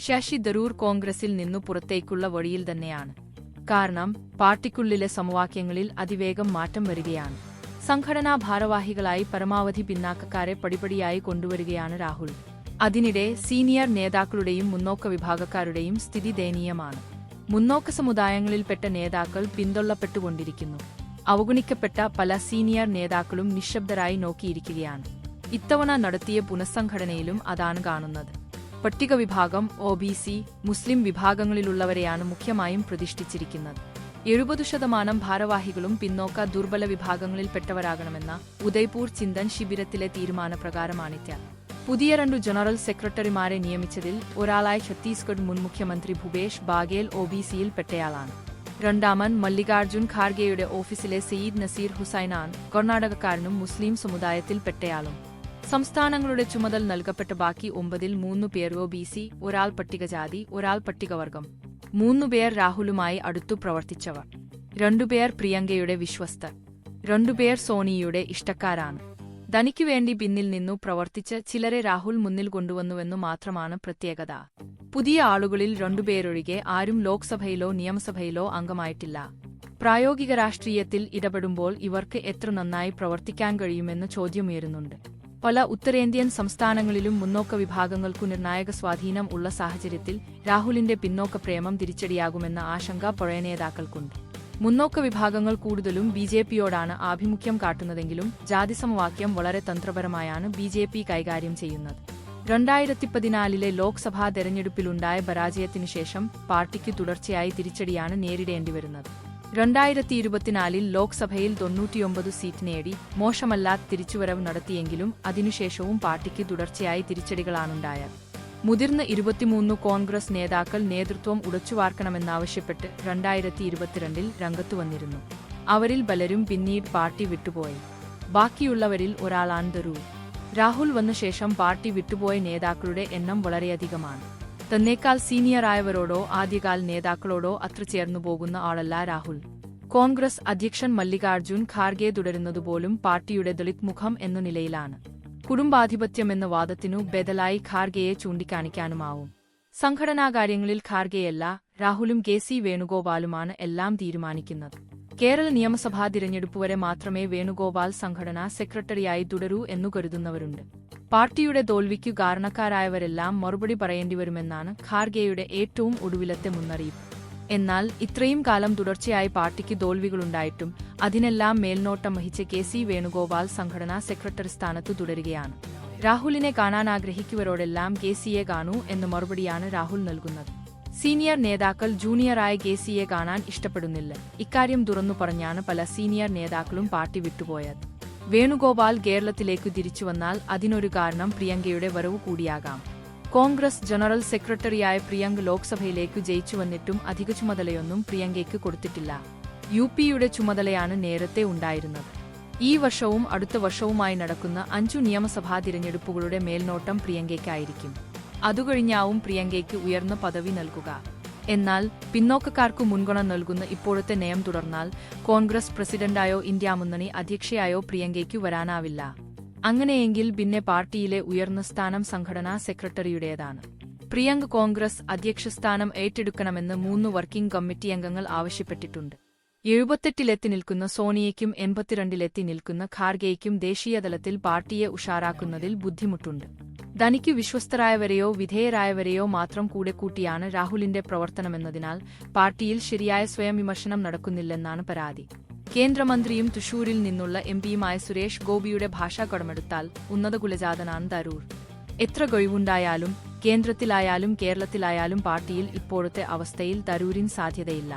ശശി തരൂർ കോൺഗ്രസിൽ നിന്നു പുറത്തേക്കുള്ള വഴിയിൽ തന്നെയാണ്. കാരണം പാർട്ടിക്കുള്ളിലെ സമവാക്യങ്ങളിൽ അതിവേഗം മാറ്റം വരികയാണ്. സംഘടനാ ഭാരവാഹികളായി പരമാവധി പിന്നാക്കക്കാരെ പടിപടിയായി കൊണ്ടുവരികയാണ് രാഹുൽ. അതിനിടെ സീനിയർ നേതാക്കളുടെയും മുന്നോക്ക വിഭാഗക്കാരുടെയും സ്ഥിതി ദയനീയമാണ്. മുന്നോക്ക സമുദായങ്ങളിൽപ്പെട്ട നേതാക്കൾ പിന്തള്ളപ്പെട്ടുകൊണ്ടിരിക്കുന്നു. അവഗണിക്കപ്പെട്ട പല സീനിയർ നേതാക്കളും നിശബ്ദരായി നോക്കിയിരിക്കുകയാണ്. ഇത്തവണ നടത്തിയ പുനഃസംഘടനയിലും അതാണ് കാണുന്നത്. പട്ടിക വിഭാഗം, OBC, മുസ്ലിം വിഭാഗങ്ങളിലുള്ളവരെയാണ് മുഖ്യമായും പ്രതിഷ്ഠിച്ചിരിക്കുന്നത്. 70% ഭാരവാഹികളും പിന്നോക്ക ദുർബല വിഭാഗങ്ങളിൽപ്പെട്ടവരാകണമെന്ന ഉദയ്പൂർ ചിന്തൻ ശിബിരത്തിലെ തീരുമാനപ്രകാരമാണിത്. പുതിയ 2 ജനറൽ സെക്രട്ടറിമാരെ നിയമിച്ചതിൽ ഒരാളായി ഛത്തീസ്ഗഡ് മുൻ മുഖ്യമന്ത്രി ഭൂപേഷ് ബാഗേൽ OBCയിൽ പെട്ടയാളാണ്. രണ്ടാമൻ മല്ലികാർജുൻ ഖാർഗെയുടെ ഓഫീസിലെ സയ്യിദ് നസീർ ഹുസൈനാണ് കർണാടകക്കാരനും മുസ്ലിം സമുദായത്തിൽപ്പെട്ടയാളും. സംസ്ഥാനങ്ങളുടെ ചുമതല നൽകപ്പെട്ട ബാക്കി 9-ൽ 3 പേർ OBC, ഒരാൾ പട്ടികജാതി, ഒരാൾ പട്ടികവർഗം. 3 പേർ രാഹുലുമായി അടുത്തു പ്രവർത്തിച്ചവർ. 2 പേർ പ്രിയങ്കയുടെ വിശ്വസ്തർ. 2 പേർ സോണിയുടെ ഇഷ്ടക്കാരാണ്. തനിക്കു വേണ്ടി പിന്നിൽ നിന്നു പ്രവർത്തിച്ച് ചിലരെ രാഹുൽ മുന്നിൽ കൊണ്ടുവന്നുവെന്നു മാത്രമാണ് പ്രത്യേകത. പുതിയ ആളുകളിൽ 2 പേരൊഴികെ ആരും ലോക്സഭയിലോ നിയമസഭയിലോ അംഗമായിട്ടില്ല. പ്രായോഗിക രാഷ്ട്രീയത്തിൽ ഇടപെടുമ്പോൾ ഇവർക്ക് എത്ര നന്നായി പ്രവർത്തിക്കാൻ കഴിയുമെന്ന് ചോദ്യമുയരുന്നുണ്ട്. പല ഉത്തരേന്ത്യൻ സംസ്ഥാനങ്ങളിലും മുന്നോക്ക വിഭാഗങ്ങൾക്കു നിർണായക സ്വാധീനം ഉള്ള സാഹചര്യത്തിൽ രാഹുലിന്റെ പിന്നോക്ക പ്രേമം തിരിച്ചടിയാകുമെന്ന ആശങ്ക പഴയ നേതാക്കൾക്കുണ്ട്. മുന്നോക്ക വിഭാഗങ്ങൾ കൂടുതലും BJPയോടാണ് ആഭിമുഖ്യം കാട്ടുന്നതെങ്കിലും ജാതിസമവാക്യം വളരെ തന്ത്രപരമായാണ് BJP കൈകാര്യം ചെയ്യുന്നത്. 2014-ലെ ലോക്സഭാ തെരഞ്ഞെടുപ്പിലുണ്ടായ പരാജയത്തിനുശേഷം പാർട്ടിക്ക് തുടർച്ചയായി തിരിച്ചടിയാണ് നേരിടേണ്ടിവരുന്നത്. 2024-ൽ ലോക്സഭയിൽ 99 സീറ്റ് നേടി മോശമല്ലാത്ത തിരിച്ചുവരവ് നടത്തിയെങ്കിലും അതിനുശേഷവും പാർട്ടിക്ക് തുടർച്ചയായി തിരിച്ചടികളാണുണ്ടായത്. മുതിർന്ന 23 കോൺഗ്രസ് നേതാക്കൾ നേതൃത്വം ഉടച്ചുവാർക്കണമെന്നാവശ്യപ്പെട്ട് 2022-ൽ രംഗത്തുവന്നിരുന്നു. അവരിൽ പലരും പിന്നീട് പാർട്ടി വിട്ടുപോയി. ബാക്കിയുള്ളവരിൽ ഒരാളാണ് തരൂർ. രാഹുൽ വന്ന ശേഷം പാർട്ടി വിട്ടുപോയ നേതാക്കളുടെ എണ്ണം വളരെയധികമാണ്. തന്നേക്കാൾ സീനിയറായവരോടോ ആദ്യകാല നേതാക്കളോടോ അത്ര ചേർന്നു പോകുന്ന ആളല്ല രാഹുൽ. കോൺഗ്രസ് അധ്യക്ഷൻ മല്ലികാർജുൻ ഖാർഗെ തുടരുന്നതുപോലും പാർട്ടിയുടെ ദളിത് മുഖം എന്ന നിലയിലാണ്. കുടുംബാധിപത്യമെന്ന വാദത്തിനു ബദലായി ഖാർഗെയെ ചൂണ്ടിക്കാണിക്കാനുമാവും. സംഘടനാകാര്യങ്ങളിൽ ഖാർഗെയല്ല, രാഹുലും KC വേണുഗോപാലുമാണ് എല്ലാം തീരുമാനിക്കുന്നത്. കേരള നിയമസഭാ തിരഞ്ഞെടുപ്പ് വരെ മാത്രമേ വേണുഗോപാൽ സംഘടനാ സെക്രട്ടറിയായി തുടരൂ എന്നു കരുതുന്നവരുണ്ട്. പാർട്ടിയുടെ തോൽവിക്കു കാരണക്കാരായവരെല്ലാം മറുപടി പറയേണ്ടിവരുമെന്നാണ് ഖാർഗെയുടെ ഏറ്റവും ഒടുവിലത്തെ മുന്നറിയിപ്പ്. എന്നാൽ ഇത്രയും കാലം തുടർച്ചയായി പാർട്ടിക്ക് തോൽവികളുണ്ടായിട്ടും അതിനെല്ലാം മേൽനോട്ടം വഹിച്ച KC വേണുഗോപാൽ സംഘടനാ സെക്രട്ടറി സ്ഥാനത്തു തുടരുകയാണ്. രാഹുലിനെ കാണാനാഗ്രഹിക്കുവരോടെല്ലാം KCയെ കാണൂ എന്ന മറുപടിയാണ് രാഹുൽ നൽകുന്നത്. സീനിയർ നേതാക്കൾ ജൂനിയറായ KCയെ കാണാൻ ഇഷ്ടപ്പെടുന്നില്ല. ഇക്കാര്യം തുറന്നു പറഞ്ഞാണ് പല സീനിയർ നേതാക്കളും പാർട്ടി വിട്ടുപോയത്. വേണുഗോപാൽ കേരളത്തിലേക്കു തിരിച്ചുവന്നാൽ അതിനൊരു കാരണം പ്രിയങ്കയുടെ വരവു കൂടിയാകാം. കോൺഗ്രസ് ജനറൽ സെക്രട്ടറിയായ പ്രിയങ്ക ലോക്സഭയിലേക്കു ജയിച്ചുവന്നിട്ടും അധിക ചുമതലയൊന്നും പ്രിയങ്കയ്ക്ക് കൊടുത്തിട്ടില്ല. UPയുടെ ചുമതലയാണ് നേരത്തെ ഉണ്ടായിരുന്നത്. ഈ വർഷവും അടുത്ത വർഷവുമായി നടക്കുന്ന 5 നിയമസഭാ തിരഞ്ഞെടുപ്പുകളുടെ മേൽനോട്ടം പ്രിയങ്കയ്ക്കായിരിക്കും. അതുകഴിഞ്ഞാവും പ്രിയങ്കയ്ക്ക് ഉയർന്ന പദവി നൽകുക. എന്നാൽ പിന്നോക്കക്കാർക്കു മുൻഗണന നൽകുന്ന ഇപ്പോഴത്തെ നയം തുടർന്നാൽ കോൺഗ്രസ് പ്രസിഡന്റായോ ഇന്ത്യ മുന്നണി അധ്യക്ഷയായോ പ്രിയങ്കയ്ക്കു വരാനാവില്ല. അങ്ങനെയെങ്കിൽ പിന്നെ പാർട്ടിയിലെ ഉയർന്ന സ്ഥാനം സംഘടനാ സെക്രട്ടറിയുടേതാണ്. പ്രിയങ്ക കോൺഗ്രസ് അധ്യക്ഷസ്ഥാനം ഏറ്റെടുക്കണമെന്ന് 3 വർക്കിംഗ് കമ്മിറ്റി അംഗങ്ങൾ ആവശ്യപ്പെട്ടിട്ടുണ്ട്. 78-ലെത്തി നിൽക്കുന്ന സോണിയയ്ക്കും 82-ലെത്തി നിൽക്കുന്ന ഖാർഗെയ്ക്കും ദേശീയതലത്തിൽ പാർട്ടിയെ ഉഷാറാക്കുന്നതിൽ ബുദ്ധിമുട്ടുണ്ട്. തനിക്കു വിശ്വസ്തരായവരെയോ വിധേയരായവരെയോ മാത്രം കൂടെ കൂട്ടിയാണ് രാഹുലിന്റെ പ്രവർത്തനമെന്നതിനാൽ പാർട്ടിയിൽ ശരിയായ സ്വയം വിമർശനം നടക്കുന്നില്ലെന്നാണ് പരാതി. കേന്ദ്രമന്ത്രിയും തൃശൂരിൽ നിന്നുള്ള MPയുമായ സുരേഷ് ഗോപിയുടെ ഭാഷ കടമെടുത്താൽ ഉന്നത കുലജാതനാണ് തരൂർ. എത്ര കഴിവുണ്ടായാലും കേന്ദ്രത്തിലായാലും കേരളത്തിലായാലും പാർട്ടിയിൽ ഇപ്പോഴത്തെ അവസ്ഥയിൽ തരൂരിന് സാധ്യതയില്ല.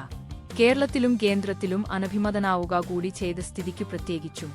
കേരളത്തിലും കേന്ദ്രത്തിലും അനഭിമതനാവുക കൂടി ചെയ്ത സ്ഥിതിക്ക് പ്രത്യേകിച്ചും